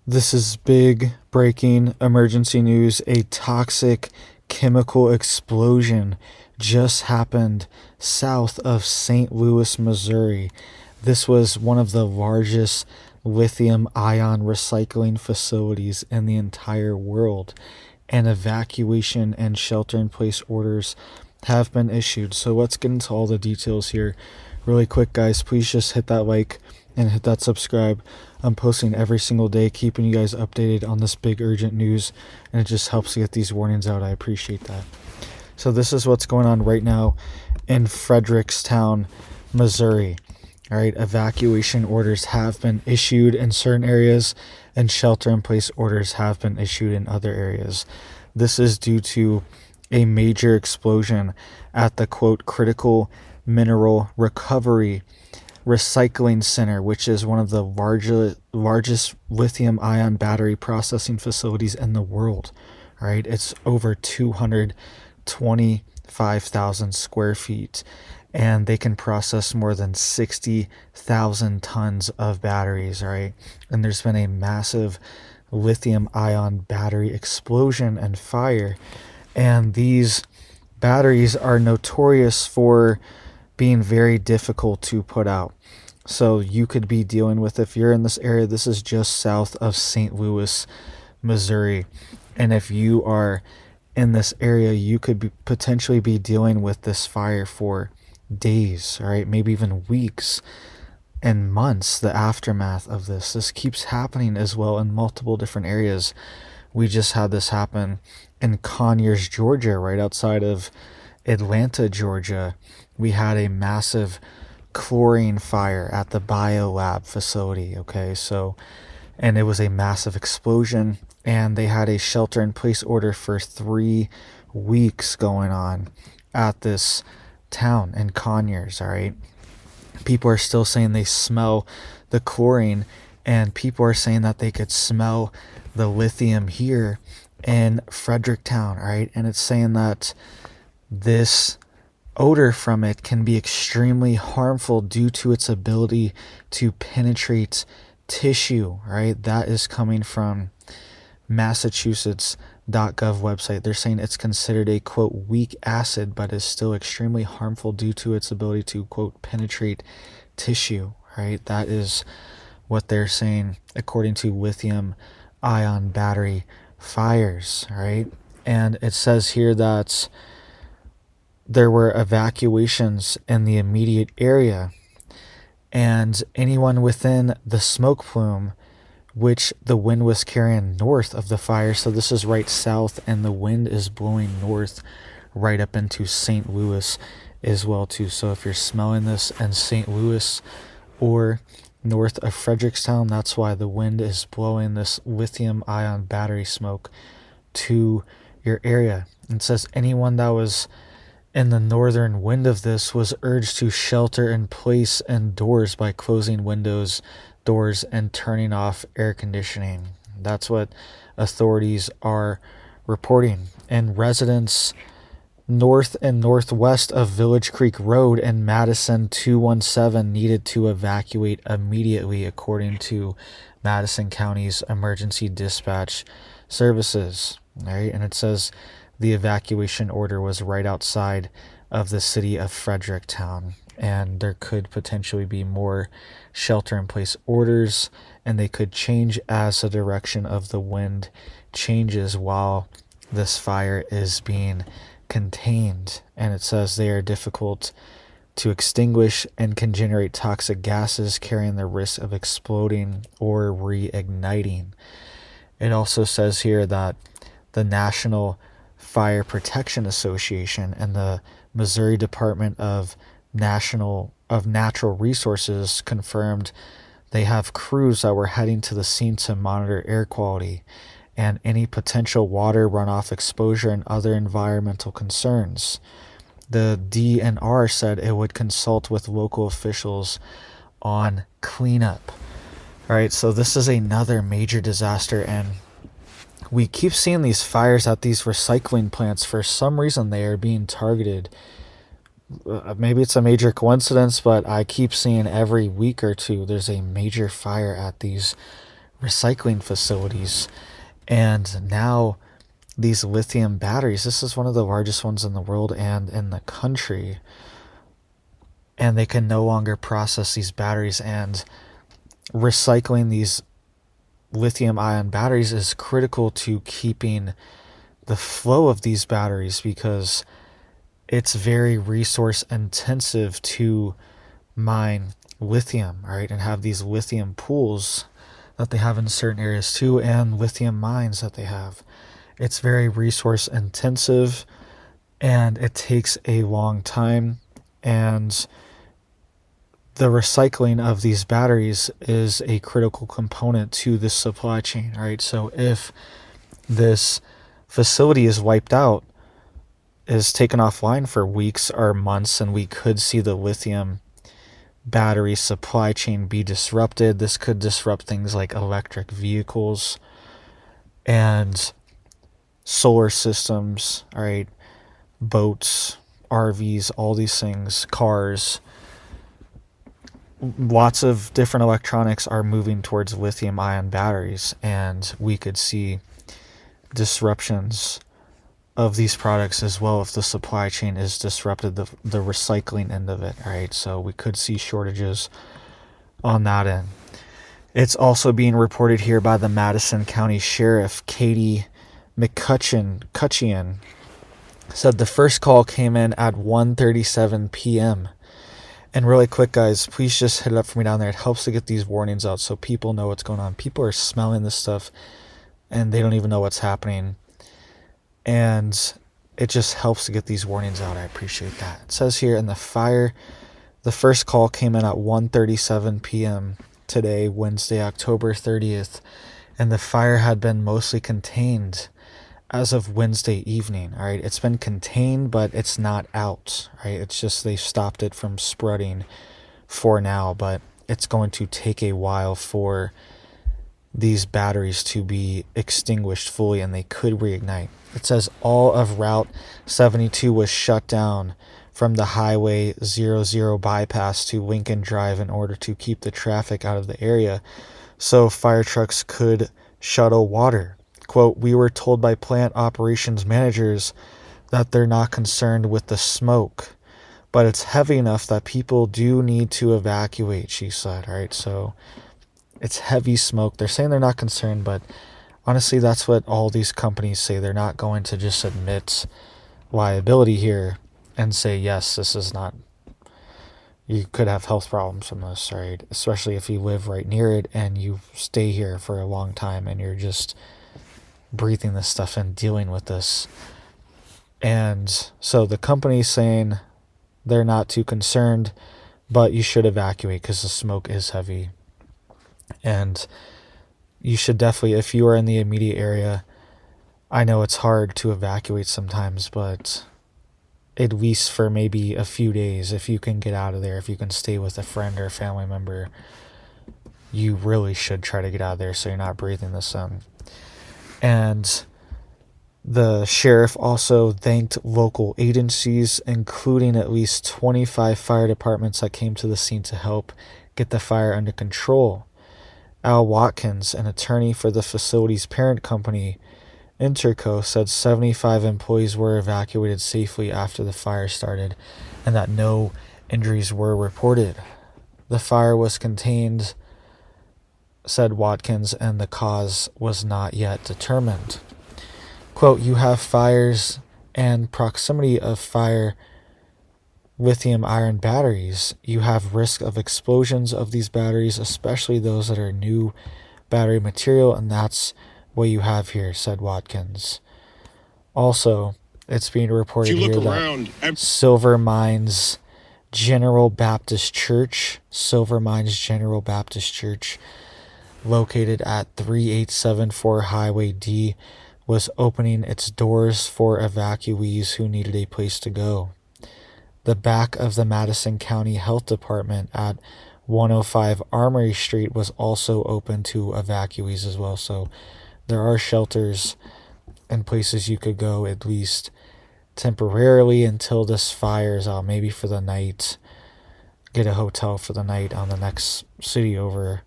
This is big breaking emergency news. A toxic chemical explosion just happened south of St. Louis, Missouri. This was one of the largest lithium ion recycling facilities in the entire world, and evacuation and shelter in place orders have been issued. So let's get into all the details here really quick, guys. Please just hit that like and hit that subscribe. I'm posting every single day, keeping you guys updated on this big urgent news, and it just helps to get these warnings out. I appreciate that. So this is what's going on right now in Fredericktown, Missouri. All right, evacuation orders have been issued in certain areas, and shelter in place orders have been issued in other areas. This is due to a major explosion at the quote critical mineral recovery recycling center, which is one of the largest lithium ion battery processing facilities in the world. All right, it's over 225,000 square feet, and they can process more than 60,000 tons of batteries. All right, and there's been a massive lithium ion battery explosion and fire, and these batteries are notorious for being very difficult to put out. So you could be dealing with, if you're in this area, this is just south of St. Louis, Missouri. And if you are in this area, you could potentially be dealing with this fire for days, all right, maybe even weeks and months, the aftermath of this. This keeps happening as well in multiple different areas. We just had this happen in Conyers, Georgia, right outside of Atlanta, Georgia. We had a massive chlorine fire at the biolab facility. Okay, so, and it was a massive explosion, and they had a shelter in place order for 3 weeks going on at this town in Conyers. All right, people are still saying they smell the chlorine, and people are saying that they could smell the lithium here in Fredericktown. All right, and it's saying that this odor from it can be extremely harmful due to its ability to penetrate tissue. Right, that is coming from Massachusetts.gov website. They're saying it's considered a quote weak acid, but is still extremely harmful due to its ability to quote penetrate tissue. Right, that is what they're saying according to lithium ion battery fires. Right, and it says here that there were evacuations in the immediate area, and anyone within the smoke plume, which the wind was carrying north of the fire. So this is right south, and the wind is blowing north right up into St. Louis as well too. So if you're smelling this in St. Louis or north of Fredericktown, that's why the wind is blowing this lithium ion battery smoke to your area. It says anyone that was in the northern wind of this was urged to shelter in place indoors by closing windows, doors, and turning off air conditioning. That's what authorities are reporting. And residents north and northwest of Village Creek Road and Madison 217 needed to evacuate immediately, according to Madison County's emergency dispatch services. All right, and it says the evacuation order was right outside of the city of Fredericktown, and there could potentially be more shelter in place orders, and they could change as the direction of the wind changes while this fire is being contained. And it says they are difficult to extinguish and can generate toxic gases carrying the risk of exploding or reigniting. It also says here that the National Fire Protection Association and the Missouri Department of Natural Resources confirmed they have crews that were heading to the scene to monitor air quality and any potential water runoff exposure and other environmental concerns. The DNR said it would consult with local officials on cleanup. All right, so this is another major disaster, and we keep seeing these fires at these recycling plants. For some reason, they are being targeted. Maybe it's a major coincidence, but I keep seeing every week or two there's a major fire at these recycling facilities. And now these lithium batteries, this is one of the largest ones in the world and in the country, and they can no longer process these batteries. And recycling these lithium ion batteries is critical to keeping the flow of these batteries, because it's very resource intensive to mine lithium, right? And have these lithium pools that they have in certain areas too, and lithium mines that they have. It's very resource intensive, and it takes a long time. And the recycling of these batteries is a critical component to this supply chain, right? So if this facility is wiped out, is taken offline for weeks or months, and we could see the lithium battery supply chain be disrupted. This could disrupt things like electric vehicles and solar systems, right? Boats, RVs, all these things, cars. Lots of different electronics are moving towards lithium ion batteries, and we could see disruptions of these products as well if the supply chain is disrupted, the recycling end of it, right? So we could see shortages on that end. It's also being reported here by the Madison County Sheriff, Katie McCutcheon, said the first call came in at 1:37 p.m. And really quick, guys, please just hit it up for me down there. It helps to get these warnings out so people know what's going on. People are smelling this stuff and they don't even know what's happening. And it just helps to get these warnings out. I appreciate that. It says here in the first call came in at 1:37 p.m. today, Wednesday, October 30th, and the fire had been mostly contained as of Wednesday evening. All right, it's been contained, but it's not out. Right, it's just they've stopped it from spreading for now, but it's going to take a while for these batteries to be extinguished fully, and they could reignite. It says all of Route 72 was shut down from the Highway 00 bypass to Lincoln Drive in order to keep the traffic out of the area so fire trucks could shuttle water. Quote, we were told by plant operations managers that they're not concerned with the smoke, but it's heavy enough that people do need to evacuate, she said, right? So it's heavy smoke. They're saying they're not concerned, but honestly, that's what all these companies say. They're not going to just admit liability here and say, yes, this is not, you could have health problems from this, right? Especially if you live right near it and you stay here for a long time and you're just breathing this stuff and dealing with this. And so the company's saying they're not too concerned, but you should evacuate because the smoke is heavy. And you should definitely, if you are in the immediate area, I know it's hard to evacuate sometimes, but at least for maybe a few days, if you can get out of there, if you can stay with a friend or a family member, you really should try to get out of there so you're not breathing this in. And the sheriff also thanked local agencies, including at least 25 fire departments that came to the scene to help get the fire under control. Al Watkins, an attorney for the facility's parent company, Interco, said 75 employees were evacuated safely after the fire started and that no injuries were reported. The fire was contained, said Watkins, and the cause was not yet determined. Quote, you have fires and proximity of fire lithium ion batteries. You have risk of explosions of these batteries, especially those that are new battery material, and that's what you have here, said Watkins. Also, it's being reported here that Silver Mines General Baptist Church, located at 3874 Highway D, was opening its doors for evacuees who needed a place to go. The back of the Madison County Health Department at 105 Armory Street was also open to evacuees as well. So there are shelters and places you could go at least temporarily until this fire is out, maybe for the night, get a hotel for the night on the next city over,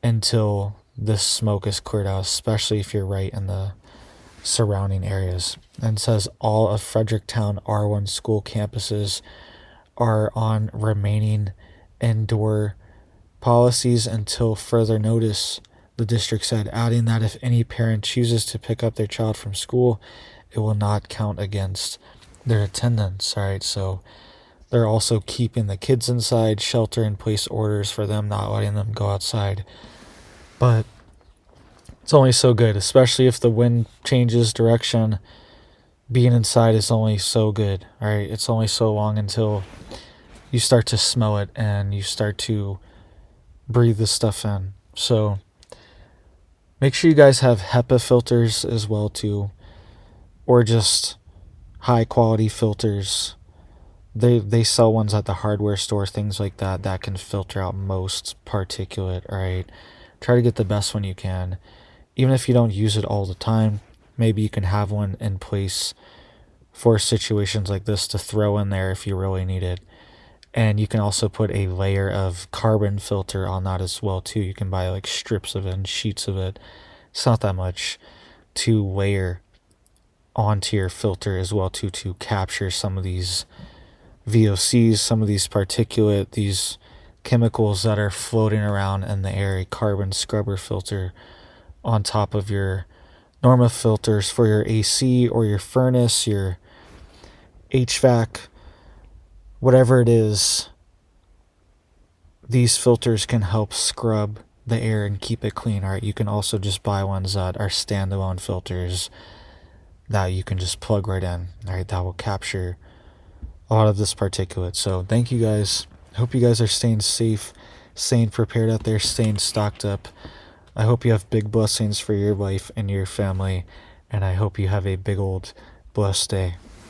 until this smoke is cleared out, especially if you're right in the surrounding areas. And it says all of Fredericktown R1 school campuses are on remaining indoor policies until further notice, the district said, adding that if any parent chooses to pick up their child from school, it will not count against their attendance. All right, so they're also keeping the kids inside, shelter in place orders for them, not letting them go outside. But it's only so good, especially if the wind changes direction. Being inside is only so good. All right, it's only so long until you start to smell it and you start to breathe this stuff in. So make sure you guys have HEPA filters as well too, or just high quality filters. They sell ones at the hardware store, things like that, that can filter out most particulate. All right, try to get the best one you can. Even if you don't use it all the time, maybe you can have one in place for situations like this to throw in there if you really need it. And you can also put a layer of carbon filter on that as well too. You can buy like strips of it and sheets of it. It's not that much to layer onto your filter as well too, to capture some of these VOCs, some of these particulate, these chemicals that are floating around in the air. A carbon scrubber filter on top of your normal filters for your AC or your furnace, your HVAC, whatever it is, these filters can help scrub the air and keep it clean. All right, you can also just buy ones that are standalone filters that you can just plug right in. All right, that will capture a lot of this particulate. So thank you guys. I hope you guys are staying safe, staying prepared out there, staying stocked up. I hope you have big blessings for your life and your family, and I hope you have a big old blessed day.